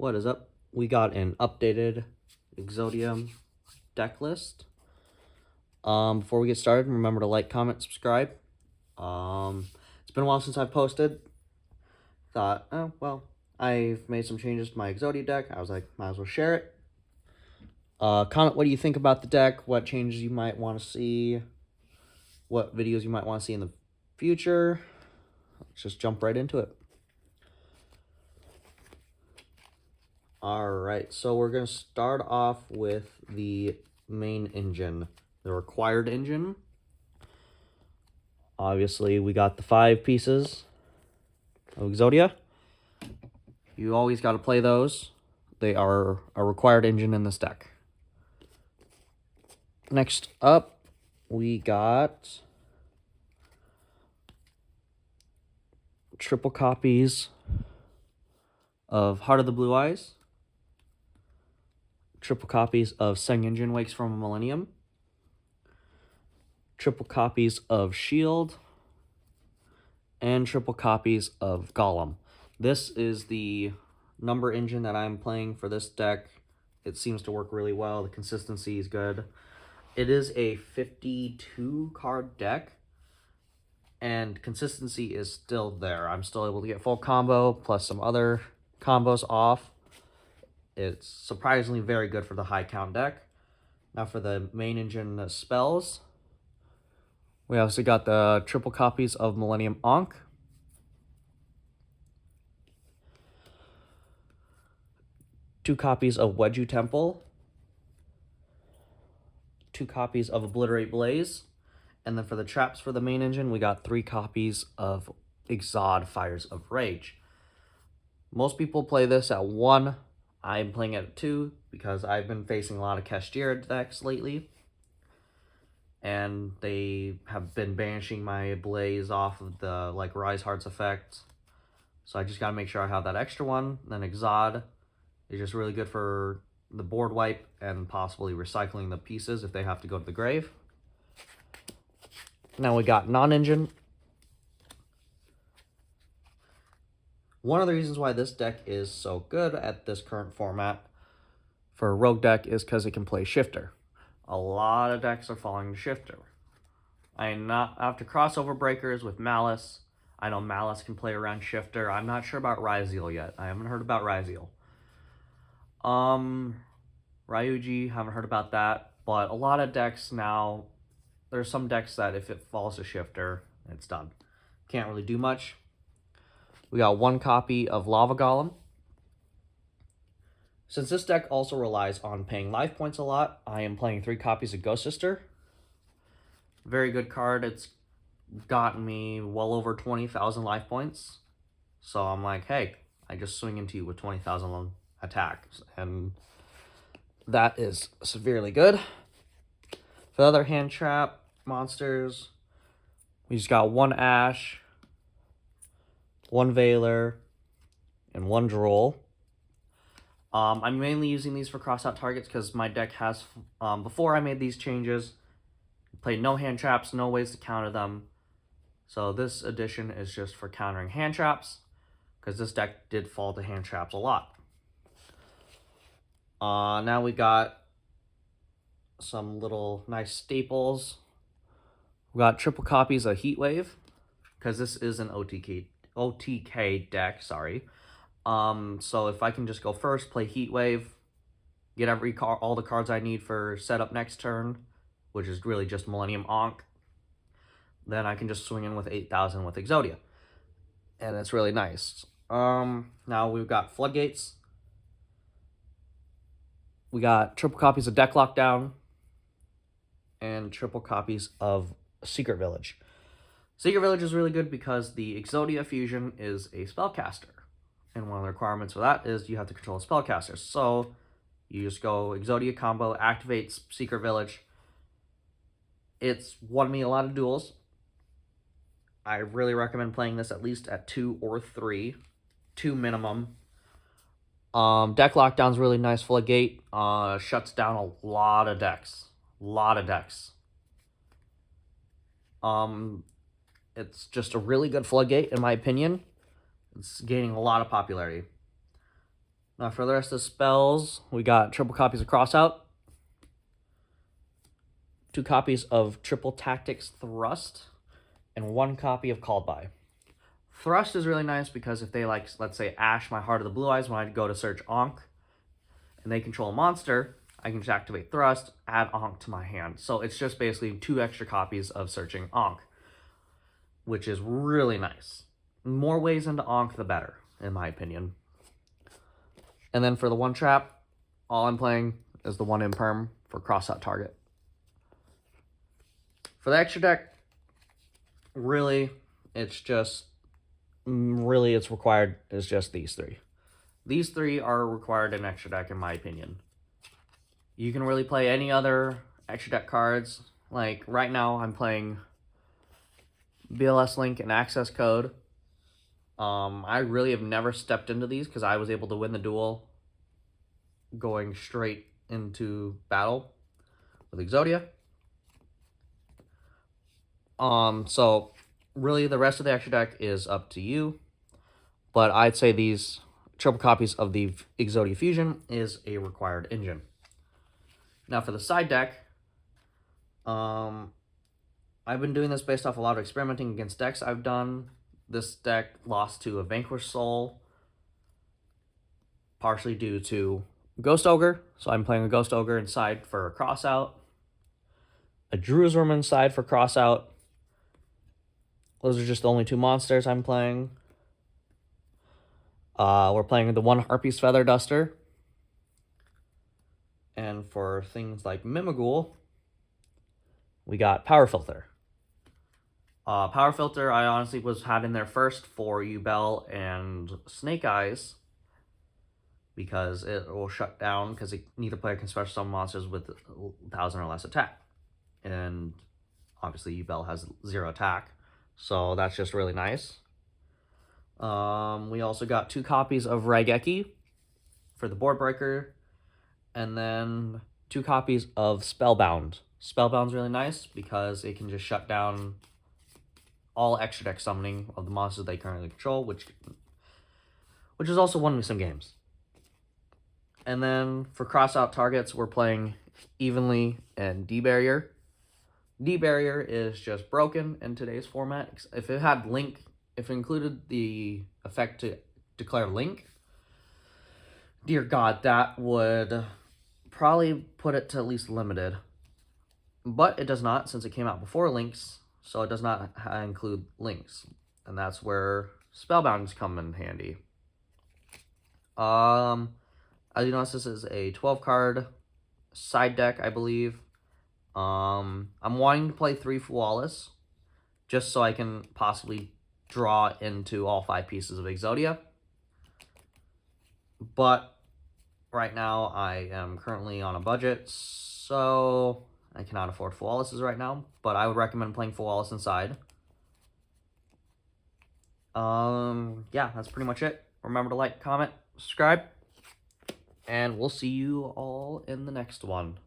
What is up? We got an updated Exodia deck list. Before we get started, remember to like, comment, subscribe. It's been a while since I've posted. Thought, oh, well, I've made some changes to my Exodia deck. I was like, might as well share it. Comment what do you think about the deck, what changes you might want to see, what videos you might want to see in the future. Let's just jump right into it. Alright, so we're going to start off with the main engine, the required engine. Obviously, we got the 5 pieces of Exodia. You always got to play those. They are a required engine in this deck. Next up, we got triple copies of Heart of the Blue Eyes, triple copies of Seng Engine Wakes from a Millennium, triple copies of Shield, and triple copies of Golem. This is the number engine that I'm playing for this deck. It seems to work really well. The consistency is good. It is a 52 card deck, and consistency is still there. I'm still able to get full combo plus some other combos off. It's surprisingly very good for the high count deck. Now for the main engine spells, we also got the triple copies of Millennium Ankh, two copies of Wedju Temple, two copies of Obliterate Blaze, and then for the traps for the main engine, we got 3 copies of Exodia Fires of Rage. Most people play this at 1. I'm playing it at 2 because I've been facing a lot of Kashtir decks lately. And they have been banishing my Blaze off of the Rise Hearts effect. So I just gotta make sure I have that extra one. Then Exodia is just really good for the board wipe and possibly recycling the pieces if they have to go to the grave. Now we got non-engine. One of the reasons why this deck is so good at this current format for a rogue deck is because it can play Shifter. A lot of decks are falling to Shifter. I have to crossover breakers with Malice. I know Malice can play around Shifter. I'm not sure about Ryzeal yet. I haven't heard about Ryzeal. Ryuji, haven't heard about that. But a lot of decks now, there's some decks that if it falls to Shifter, it's done. Can't really do much. We got 1 copy of Lava Golem. Since this deck also relies on paying life points a lot, I am playing 3 copies of Ghost Sister. Very good card. It's gotten me well over 20,000 life points. So I'm like, hey, I just swing into you with 20,000 attacks. And that is severely good. For the other hand trap monsters, we just got 1 Ash, 1 Veiler, and 1 Droll. I'm mainly using these for cross-out targets because my deck has, before I made these changes, played no hand traps, no ways to counter them. So this edition is just for countering hand traps, because this deck did fall to hand traps a lot. Now we got some little nice staples. We got triple copies of Heatwave, because this is an OTK deck, sorry. So if I can just go first, play Heatwave, get all the cards I need for setup next turn, which is really just Millennium Ankh, then I can just swing in with 8,000 with Exodia. And it's really nice. Now we've got Floodgates. We got triple copies of Deck Lockdown and triple copies of Secret Village. Secret Village is really good because the Exodia fusion is a spellcaster. And one of the requirements for that is you have to control a spellcaster. So you just go Exodia combo, activates Secret Village. It's won me a lot of duels. I really recommend playing this at least at 2 or 3. 2 minimum. Deck Lockdown's really nice. Floodgate shuts down a lot of decks. It's just a really good Floodgate in my opinion. It's gaining a lot of popularity. Now for the rest of the spells, we got triple copies of Crossout, 2 copies of Triple Tactics Thrust, and 1 copy of Called By. Thrust is really nice because if they, like, let's say, Ash my Heart of the Blue Eyes when I go to search Ankh, and they control a monster, I can just activate Thrust, add Ankh to my hand. So it's just basically 2 extra copies of searching Ankh, which is really nice. More ways into Ankh, the better, in my opinion. And then for the 1 trap, all I'm playing is the 1 Imperm for Crossout target. For the extra deck, really, it's required is just these 3. These 3 are required in extra deck, in my opinion. You can really play any other extra deck cards. Like, right now, I'm playing BLS Link and Access Code. I really have never stepped into these because I was able to win the duel going straight into battle with Exodia. So really the rest of the extra deck is up to you, but I'd say these triple copies of the Exodia Fusion is a required engine. Now for the side deck, I've been doing this based off a lot of experimenting against decks I've done. This deck lost to a Vanquished Soul, partially due to Ghost Ogre, so I'm playing a Ghost Ogre inside for a Crossout, a Jerusalem inside for Crossout. Those are just the only 2 monsters I'm playing. We're playing the 1 Harpy's Feather Duster. And for things like Mimighoul, we got Power Filter. Power Filter, I honestly had in there first for Yubel and Snake Eyes, because it will shut down, because neither player can special summon monsters with 1,000 or less attack. And obviously Yubel has 0 attack. So that's just really nice. We also got 2 copies of Raigeki for the board breaker. And then 2 copies of Spellbound. Spellbound's really nice because it can just shut down all extra deck summoning of the monsters they currently control, which is also won me some games. And then for Crossout targets, we're playing Evenly and D-Barrier. D-Barrier is just broken in today's format. If it had Link, if it included the effect to declare Link, dear God, that would probably put it to at least limited. But it does not, since it came out before Links, so it does not include Links. And that's where Spellbounds come in handy. As you notice, this is a 12-card side deck, I believe. I'm wanting to play 3 Flawless, just so I can possibly draw into all 5 pieces of Exodia. But right now, I am currently on a budget, so I cannot afford Flawlesses right now, but I would recommend playing Flawless inside. Yeah, that's pretty much it. Remember to like, comment, subscribe, and we'll see you all in the next one.